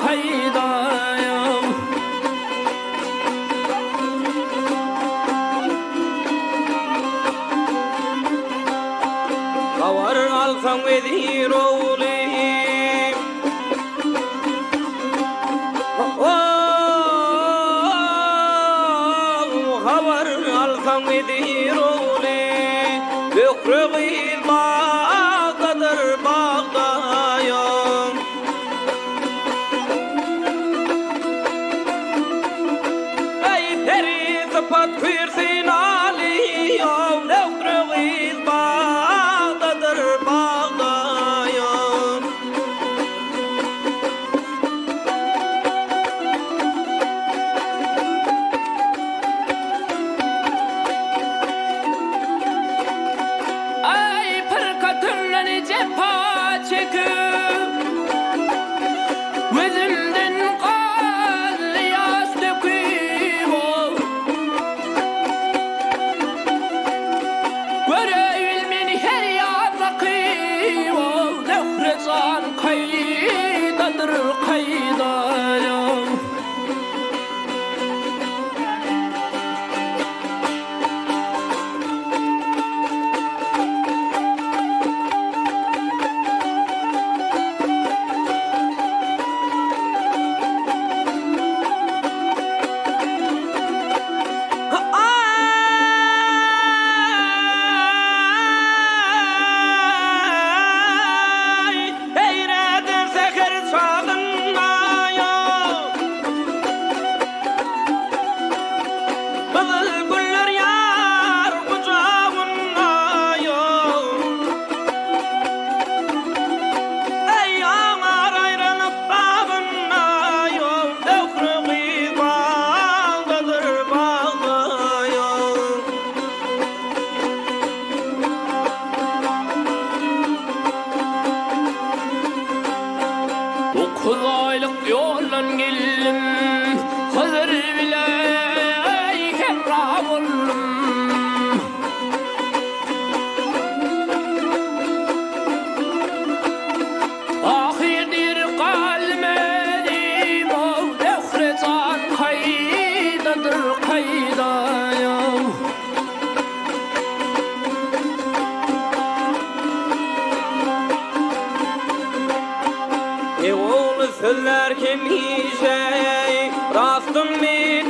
kaydayım. Kavar alsam edir oğlim, kavar alsam edir oğlim, bökreği bağdadır bağdayım. Ey peri sıfat kuyursun aliyim, bökreği bağdadır bağdayım. Ay pırkatımdan cefa çekip gözümden kanlı yaş döküp görebilmeni her yan bakıp nefretan kaydadır kaydayım. Ay, heyredir seher çağınmaya, kızıl güller yar kucağınmaya. Ey ağlar ayrılıp bağınmaya, dökreği bağdadır bağdaya. Dokuz aylık yoldan geldim, hazır bile hemrah oldum. Ahirdir kalmedim, o nefretan kaydadır kaydayım. Oğlu sözler kemişey, rastım bir